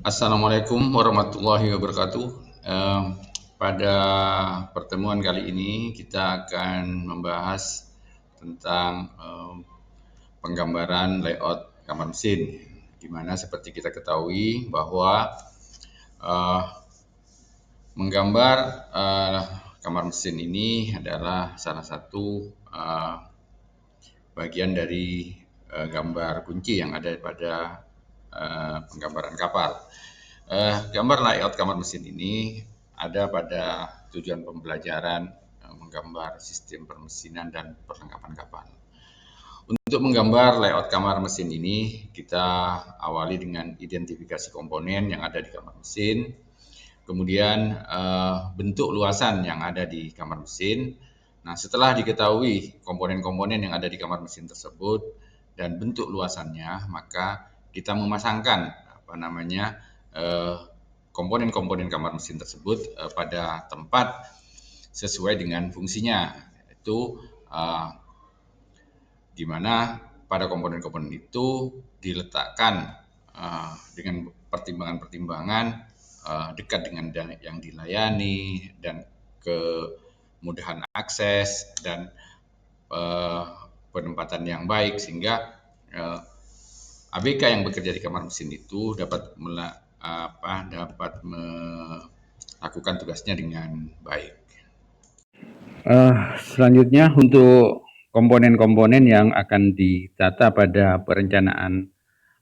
Assalamualaikum warahmatullahi wabarakatuh. Em, Pada pertemuan kali ini kita akan membahas tentang penggambaran layout kamar mesin, di mana seperti kita ketahui bahwa eh, menggambar kamar mesin ini adalah salah satu bagian dari gambar kunci yang ada pada penggambaran kapal. Gambar layout kamar mesin ini ada pada tujuan pembelajaran menggambar sistem permesinan dan perlengkapan kapal. Untuk menggambar layout kamar mesin ini, kita awali dengan identifikasi komponen yang ada di kamar mesin, kemudian bentuk luasan yang ada di kamar mesin. Nah, setelah diketahui komponen-komponen yang ada di kamar mesin tersebut dan bentuk luasannya, maka kita memasangkan eh, komponen-komponen kamar mesin tersebut pada tempat sesuai dengan fungsinya. Itu di mana pada komponen-komponen itu diletakkan dengan pertimbangan-pertimbangan dekat dengan yang dilayani dan kemudahan akses dan penempatan yang baik, sehingga ABK yang bekerja di kamar mesin itu dapat melakukan tugasnya dengan baik. Selanjutnya untuk komponen-komponen yang akan ditata pada perencanaan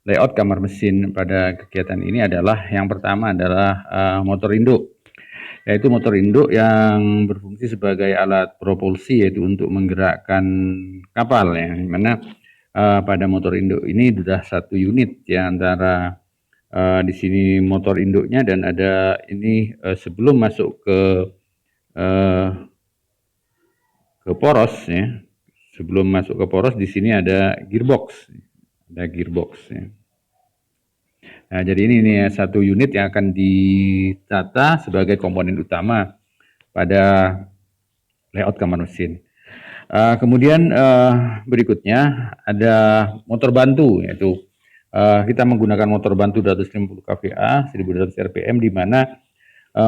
layout kamar mesin pada kegiatan ini adalah yang pertama adalah motor induk, yaitu motor induk yang berfungsi sebagai alat propulsi, yaitu untuk menggerakkan kapal, yang mana pada motor induk ini sudah satu unit ya, antara di sini motor induknya dan ada ini sebelum masuk uh, ke poros ya. Sebelum masuk ke poros di sini ada gearbox. Ada gearbox ya. Nah, jadi ini satu unit yang akan ditata sebagai komponen utama pada layout kamar mesin. Kemudian berikutnya ada motor bantu, yaitu kita menggunakan motor bantu 250 kVA 1200 rpm, di mana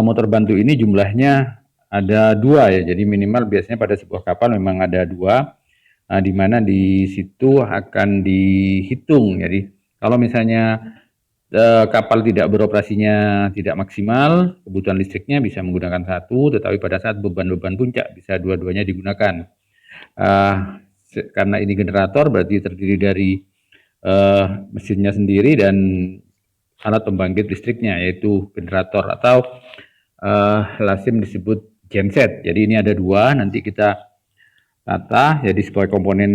motor bantu ini jumlahnya ada dua ya, jadi minimal biasanya pada sebuah kapal memang ada dua, di mana di situ akan dihitung. Jadi kalau misalnya kapal tidak beroperasinya tidak maksimal, kebutuhan listriknya bisa menggunakan satu, tetapi pada saat beban-beban puncak bisa dua-duanya digunakan. Karena ini generator berarti terdiri dari mesinnya sendiri dan alat pembangkit listriknya, yaitu generator atau lazim disebut genset. Jadi ini ada dua, nanti kita tata jadi sebagai komponen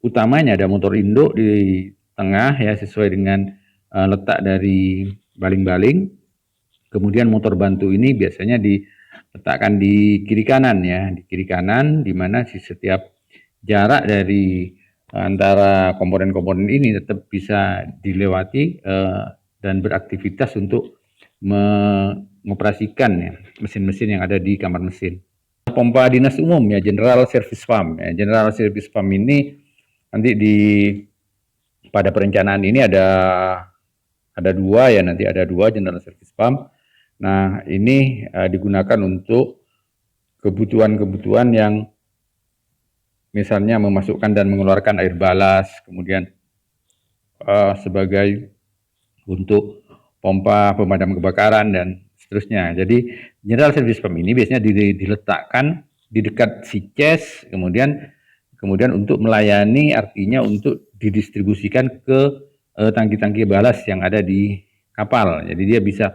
utamanya ada motor induk di tengah ya, sesuai dengan letak dari baling-baling. Kemudian motor bantu ini biasanya diletakkan di kiri kanan ya, di kiri kanan, di mana si setiap jarak dari antara komponen-komponen ini tetap bisa dilewati dan beraktivitas untuk mengoperasikan ya, mesin-mesin yang ada di kamar mesin. Pompa dinas umum ya, General Service Pump ya. General Service Pump ini nanti pada perencanaan ini ada dua ya, nanti ada dua General Service Pump. Nah, ini digunakan untuk kebutuhan-kebutuhan yang misalnya memasukkan dan mengeluarkan air balas, kemudian sebagai untuk pompa pemadam kebakaran dan seterusnya. Jadi General Service Pump ini biasanya diletakkan di dekat si chest, kemudian untuk melayani, artinya untuk didistribusikan ke tangki-tangki balas yang ada di kapal. Jadi dia bisa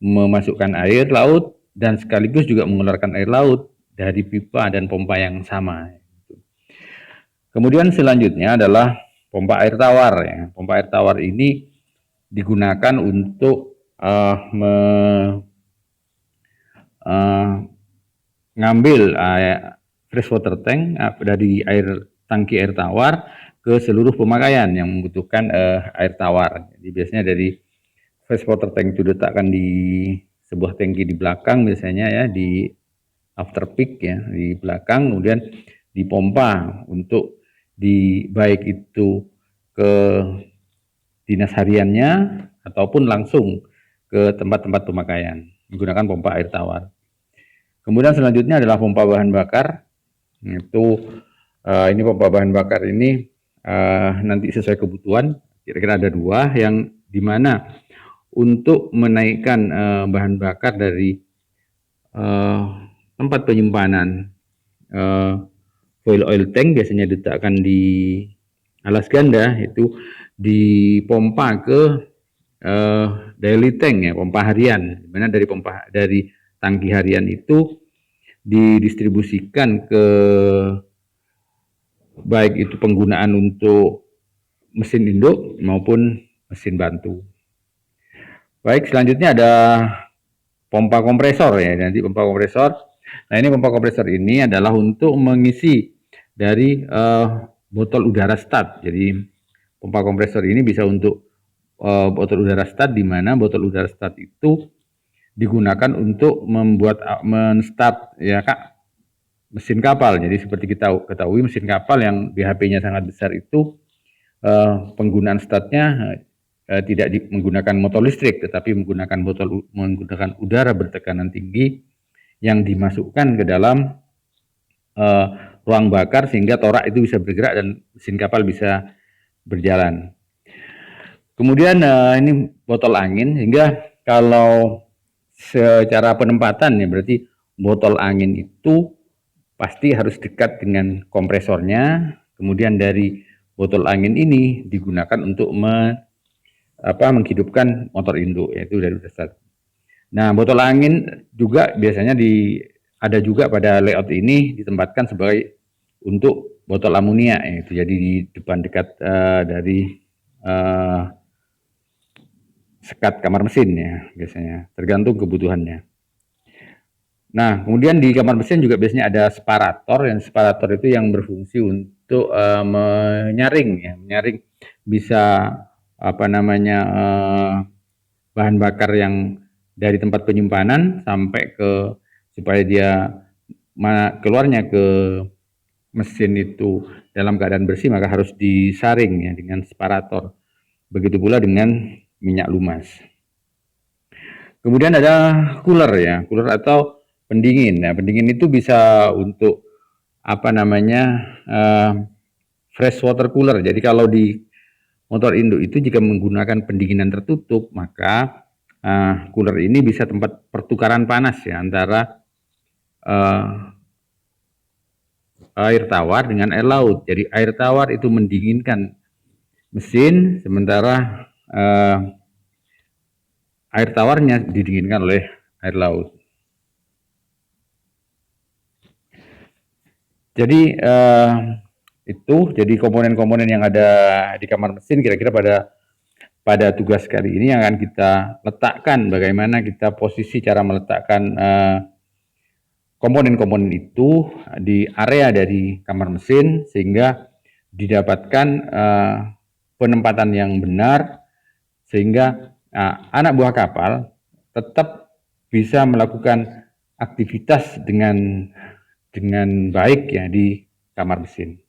memasukkan air laut dan sekaligus juga mengeluarkan air laut dari pipa dan pompa yang sama. Kemudian selanjutnya adalah pompa air tawar ya. Pompa air tawar ini digunakan untuk ngambil fresh water tank dari tangki air tawar ke seluruh pemakaian yang membutuhkan air tawar. Jadi biasanya dari fresh water tank itu diletakkan di sebuah tangki di belakang biasanya ya, di after peak ya, di belakang, kemudian dipompa untuk baik itu ke dinas hariannya ataupun langsung ke tempat-tempat pemakaian menggunakan pompa air tawar. Kemudian selanjutnya adalah pompa bahan bakar. Ini pompa bahan bakar ini nanti sesuai kebutuhan. Kira-kira ada 2 yang dimana untuk menaikkan bahan bakar dari tempat penyimpanan fuel oil tank biasanya diletakkan di alas ganda, itu dipompa ke daily tank ya, pompa harian, dimana dari tangki harian itu didistribusikan ke baik itu penggunaan untuk mesin induk maupun mesin bantu. Baik, selanjutnya ada pompa kompresor ya, nanti pompa kompresor. Nah, ini pompa kompresor ini adalah untuk mengisi dari botol udara stat. Jadi pompa kompresor ini bisa untuk botol udara stat, di mana botol udara stat itu digunakan untuk menstart ya Kak, mesin kapal. Jadi seperti kita ketahui mesin kapal yang BHP-nya sangat besar itu penggunaan statnya tidak menggunakan motor listrik, tetapi menggunakan udara bertekanan tinggi yang dimasukkan ke dalam ruang bakar sehingga torak itu bisa bergerak dan mesin kapal bisa berjalan. Kemudian ini botol angin, sehingga kalau secara penempatan ya berarti botol angin itu pasti harus dekat dengan kompresornya. Kemudian dari botol angin ini digunakan untuk menghidupkan motor induk, yaitu dari dasar. Nah, botol angin juga biasanya ada juga pada layout ini ditempatkan sebagai untuk botol amonia, yaitu jadi di depan dekat dari sekat kamar mesin ya, biasanya tergantung kebutuhannya. Nah, kemudian di kamar mesin juga biasanya ada separator, yang separator itu yang berfungsi untuk menyaring bisa bahan bakar yang dari tempat penyimpanan sampai ke, supaya dia keluarnya ke mesin itu dalam keadaan bersih, maka harus disaring ya dengan separator. Begitu pula dengan minyak lumas. Kemudian ada cooler ya, cooler atau pendingin. Nah, pendingin itu bisa untuk fresh water cooler. Jadi kalau di motor induk itu jika menggunakan pendinginan tertutup, maka cooler ini bisa tempat pertukaran panas ya antara air tawar dengan air laut. Jadi air tawar itu mendinginkan mesin, sementara air tawarnya didinginkan oleh air laut. Jadi jadi komponen-komponen yang ada di kamar mesin kira-kira pada tugas kali ini yang akan kita letakkan, bagaimana kita posisi cara meletakkan komponen-komponen itu di area dari kamar mesin sehingga didapatkan penempatan yang benar, sehingga anak buah kapal tetap bisa melakukan aktivitas dengan baik ya di kamar mesin.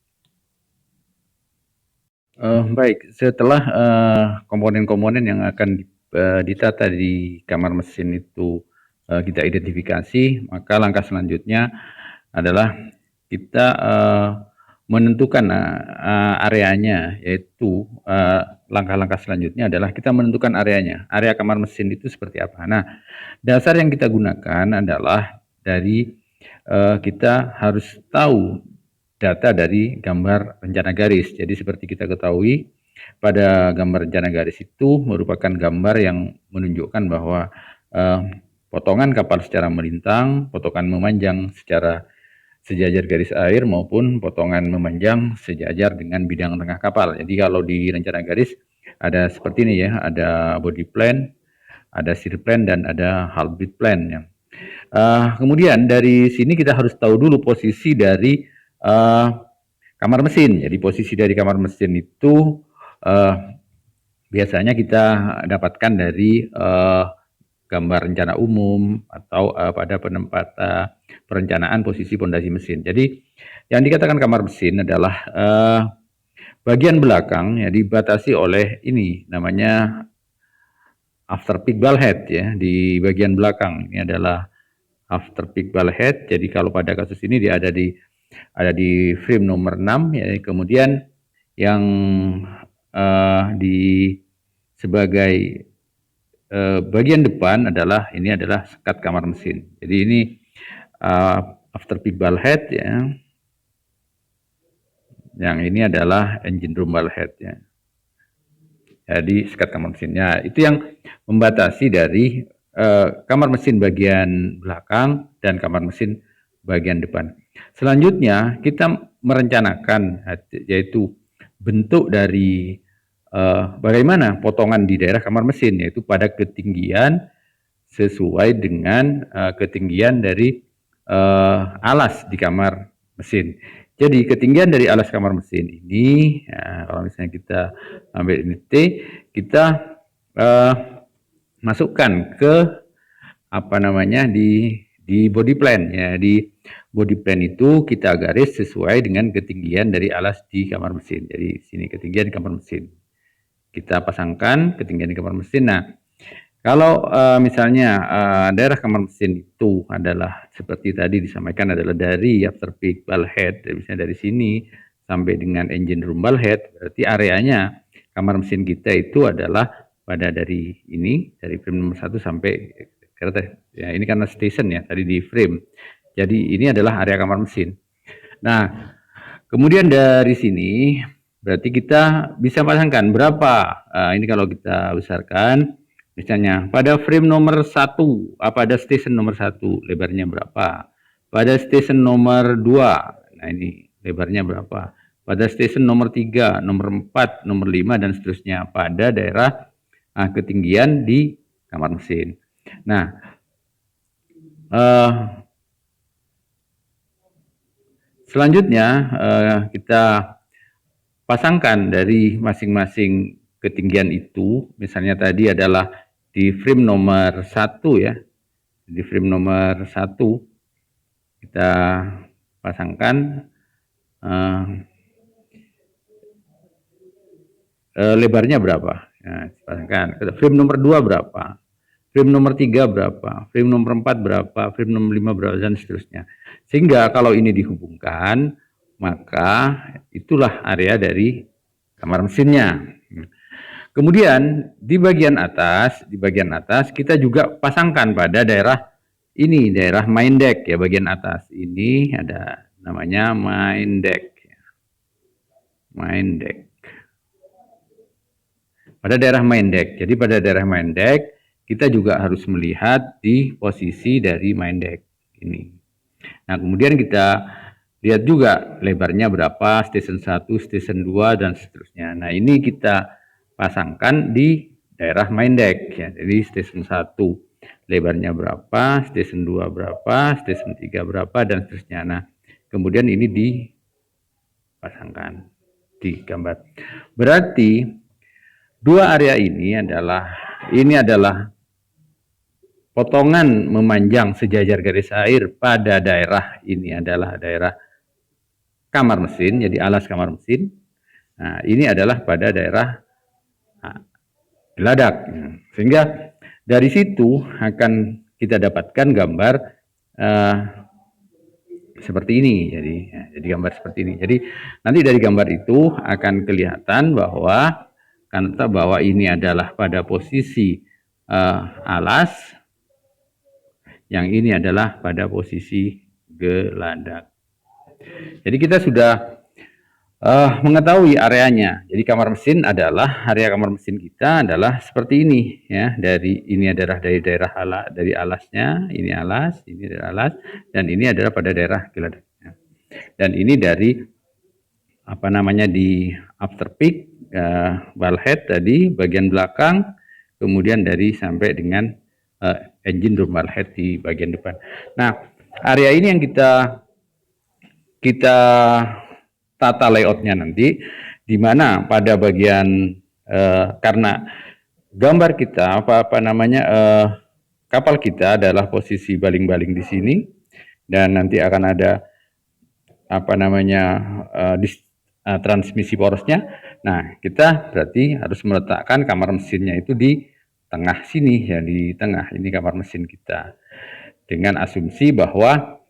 Baik, setelah komponen-komponen yang akan ditata di kamar mesin itu kita identifikasi, maka langkah selanjutnya adalah kita menentukan areanya, yaitu langkah-langkah selanjutnya adalah kita menentukan areanya. Area kamar mesin itu seperti apa? Nah, dasar yang kita gunakan adalah dari kita harus tahu data dari gambar rencana garis. Jadi seperti kita ketahui, pada gambar rencana garis itu merupakan gambar yang menunjukkan bahwa potongan kapal secara melintang, potongan memanjang secara sejajar garis air, maupun potongan memanjang sejajar dengan bidang tengah kapal. Jadi kalau di rencana garis ada seperti ini ya, ada body plan, ada shear plan, dan ada hull bit plan ya. Kemudian dari sini kita harus tahu dulu posisi dari kamar mesin. Jadi posisi dari kamar mesin itu biasanya kita dapatkan dari gambar rencana umum atau pada perencanaan posisi pondasi mesin. Jadi yang dikatakan kamar mesin adalah bagian belakang ya dibatasi oleh ini namanya after peak bulkhead ya di bagian belakang. Ini adalah after peak bulkhead. Jadi kalau pada kasus ini dia ada di frame nomor 6 ya. Kemudian yang di sebagai bagian depan ini adalah sekat kamar mesin. Jadi ini after peak bulkhead ya. Yang ini adalah engine room bulkhead ya. Jadi sekat kamar mesinnya itu yang membatasi dari kamar mesin bagian belakang dan kamar mesin bagian depan. Selanjutnya kita merencanakan yaitu bentuk dari bagaimana potongan di daerah kamar mesin, yaitu pada ketinggian sesuai dengan ketinggian dari alas di kamar mesin. Jadi ketinggian dari alas kamar mesin ini, ya, kalau misalnya kita ambil ini T, kita masukkan ke di body plan ya. Di body plan itu kita garis sesuai dengan ketinggian dari alas di kamar mesin. Jadi sini ketinggian di kamar mesin. Kita pasangkan ketinggian di kamar mesin. Nah, kalau misalnya daerah kamar mesin itu adalah seperti tadi disampaikan adalah dari after peak bulkhead, misalnya dari sini sampai dengan engine room bulkhead, berarti areanya kamar mesin kita itu adalah pada dari frame nomor 1 sampai ya ini karena station ya tadi di frame. Jadi ini adalah area kamar mesin. Nah, kemudian dari sini berarti kita bisa pasangkan berapa. Ini kalau kita besarkan. Misalnya pada frame nomor 1, pada station nomor 1 lebarnya berapa? Pada station nomor 2, nah ini lebarnya berapa? Pada station nomor 3, nomor 4, nomor 5 dan seterusnya pada daerah ketinggian di kamar mesin. Nah, selanjutnya kita pasangkan dari masing-masing ketinggian itu, misalnya tadi adalah di frame nomor 1 ya, di frame nomor 1 kita pasangkan lebarnya berapa, nah, pasangkan. Frame nomor 2 berapa, frame nomor 3 berapa, frame nomor 4 berapa, frame nomor 5 berapa, dan seterusnya. Sehingga kalau ini dihubungkan, maka itulah area dari kamar mesinnya. Kemudian di bagian atas kita juga pasangkan pada daerah main deck ya, bagian atas ini ada namanya main deck. Main deck. Pada daerah main deck. Jadi pada daerah main deck kita juga harus melihat di posisi dari main deck ini. Nah, kemudian kita lihat juga lebarnya berapa, station 1, station 2 dan seterusnya. Nah, ini kita pasangkan di daerah main deck ya. Jadi station 1 lebarnya berapa, station 2 berapa, station 3 berapa dan seterusnya. Nah, kemudian ini dipasangkan di gambar. Berarti dua area ini adalah potongan memanjang sejajar garis air pada daerah ini adalah daerah kamar mesin, jadi alas kamar mesin. Nah, ini adalah pada daerah geladak. Sehingga dari situ akan kita dapatkan gambar seperti ini. Jadi gambar seperti ini. Jadi nanti dari gambar itu akan kelihatan bahwa ini adalah pada posisi alas, yang ini adalah pada posisi geladak. Jadi kita sudah mengetahui areanya. Jadi area kamar mesin kita adalah seperti ini ya. Ini adalah dari daerah dari alasnya, ini dari alas, dan ini adalah pada daerah geladaknya. Dan ini dari di after peak bulkhead tadi bagian belakang, kemudian dari sampai dengan engine room bulkhead di bagian depan. Nah, area ini yang kita tata layoutnya nanti, di mana pada bagian karena gambar kita kapal kita adalah posisi baling-baling di sini, dan nanti akan ada transmisi porosnya. Nah, kita berarti harus meletakkan kamar mesinnya itu di tengah sini ya, di tengah ini kamar mesin kita, dengan asumsi bahwa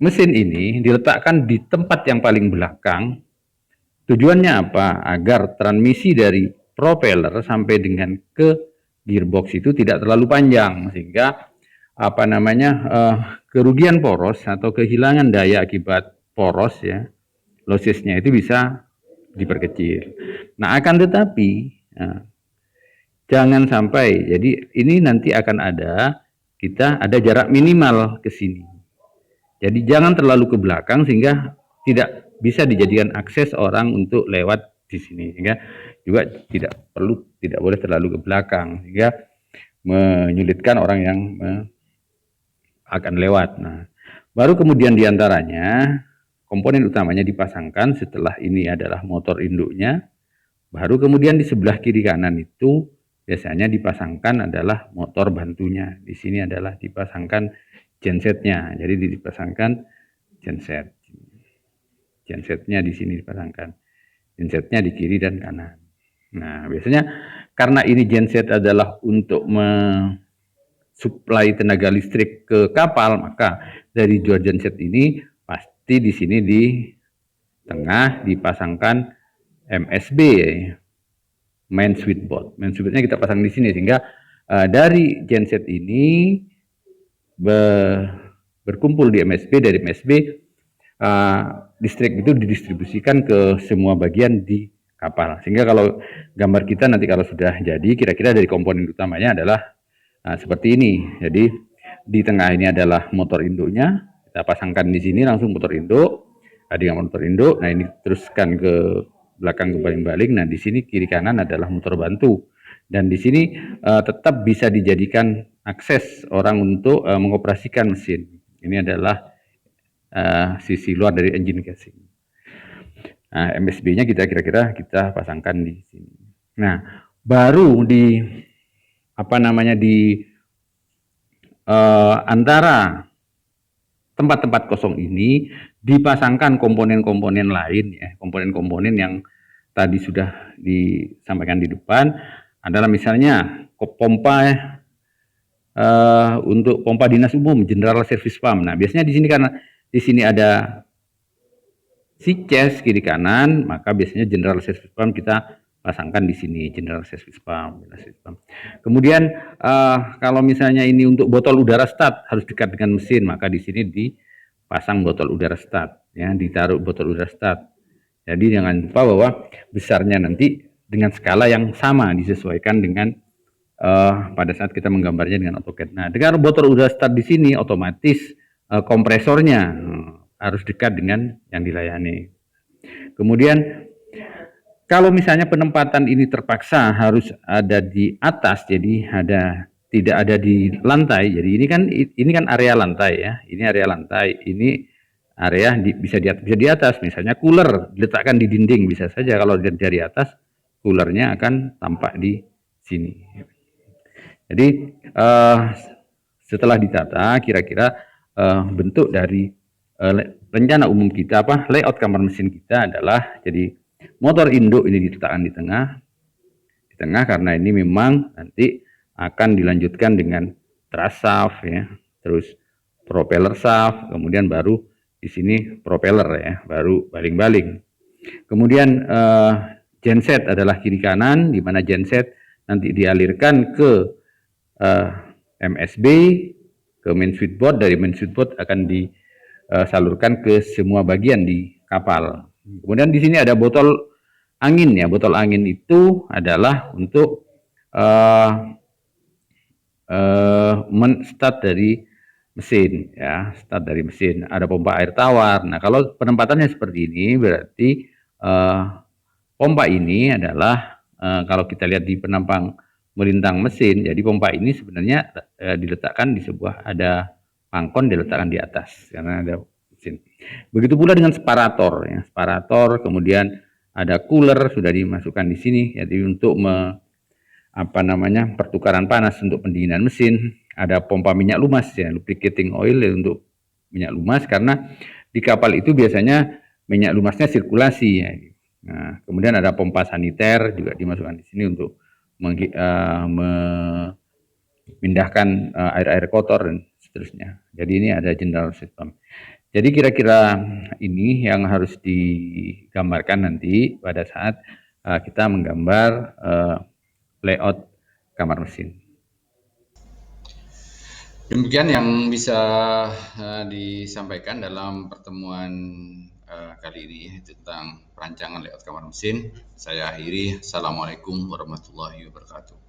mesin ini diletakkan di tempat yang paling belakang. Tujuannya apa? Agar transmisi dari propeller sampai dengan ke gearbox itu tidak terlalu panjang, sehingga kerugian poros atau kehilangan daya akibat poros ya, lossesnya itu bisa diperkecil. Nah, akan tetapi jangan sampai, jadi ini nanti akan kita ada jarak minimal ke sini. Jadi jangan terlalu ke belakang sehingga tidak bisa dijadikan akses orang untuk lewat di sini, sehingga juga tidak boleh terlalu ke belakang sehingga menyulitkan orang yang akan lewat. Nah, baru kemudian diantaranya komponen utamanya dipasangkan. Setelah ini adalah motor induknya, baru kemudian di sebelah kiri kanan itu biasanya dipasangkan adalah motor bantunya. Di sini adalah dipasangkan gensetnya. Jadi dipasangkan gensetnya di sini dipasangkan. Gensetnya di kiri dan kanan. Nah, biasanya karena ini genset adalah untuk suplai tenaga listrik ke kapal, maka dari dua genset ini pasti di sini di tengah dipasangkan MSB, main switchboard. Main switchboardnya kita pasang di sini sehingga dari genset ini berkumpul di MSB, dari MSB listrik itu didistribusikan ke semua bagian di kapal. Sehingga kalau gambar kita nanti kalau sudah jadi, kira-kira dari komponen utamanya adalah seperti ini. Jadi di tengah ini adalah motor induknya, kita pasangkan di sini langsung motor induk, dengan motor induk. Nah, ini teruskan ke belakang ke balik-balik. Nah, di sini kiri kanan adalah motor bantu. Dan di sini tetap bisa dijadikan akses orang untuk mengoperasikan mesin. Ini adalah sisi luar dari engine casing. Nah, MSB-nya kira-kira kita pasangkan di sini. Nah, baru di antara tempat-tempat kosong ini dipasangkan komponen-komponen lain ya, komponen-komponen yang tadi sudah disampaikan di depan adalah misalnya pompa untuk pompa dinas umum, general service pump. Nah, biasanya di sini karena di sini ada C-chest kiri kanan, maka biasanya general service pump kita pasangkan di sini, general service pump. Kemudian kalau misalnya ini untuk botol udara start harus dekat dengan mesin, maka di sini dipasang botol udara start, ya, ditaruh botol udara start. Jadi jangan lupa bahwa besarnya nanti dengan skala yang sama disesuaikan dengan pada saat kita menggambarnya dengan AutoCAD. Nah, dengan botol udara start di sini otomatis kompresornya harus dekat dengan yang dilayani. Kemudian kalau misalnya penempatan ini terpaksa harus ada di atas, jadi tidak ada di lantai. Jadi ini kan area lantai ya. Ini area lantai. Ini area bisa di atas. Misalnya cooler diletakkan di dinding bisa saja. Kalau dari atas coolernya akan tampak di sini. Jadi setelah ditata, kira-kira bentuk dari rencana umum kita layout kamar mesin kita adalah jadi motor induk ini diletakkan di tengah karena ini memang nanti akan dilanjutkan dengan thrust shaft ya, terus propeller shaft, kemudian baru di sini propeller ya, baru baling-baling. Kemudian genset adalah kiri kanan, di mana genset nanti dialirkan ke MSB, ke main switchboard, dari main switchboard akan disalurkan ke semua bagian di kapal. Kemudian di sini ada botol angin ya. Botol angin itu adalah untuk start dari mesin ya, start dari mesin. Ada pompa air tawar. Nah, kalau penempatannya seperti ini berarti pompa ini adalah kalau kita lihat di penampang melintang mesin, jadi pompa ini sebenarnya diletakkan di sebuah, ada pangkon diletakkan di atas karena ada mesin. Begitu pula dengan separator ya. Separator, kemudian ada cooler sudah dimasukkan di sini, jadi untuk pertukaran panas untuk pendinginan mesin. Ada pompa minyak lumas ya, lubricating oil ya, untuk minyak lumas karena di kapal itu biasanya minyak lumasnya sirkulasi ya. Nah, kemudian ada pompa saniter juga dimasukkan di sini untuk memindahkan air-air kotor dan seterusnya. Jadi ini ada general system. Jadi kira-kira ini yang harus digambarkan nanti pada saat kita menggambar layout kamar mesin. Demikian yang bisa disampaikan dalam pertemuan kali ini tentang perancangan layout kamar mesin. Saya akhiri. Assalamualaikum warahmatullahi wabarakatuh.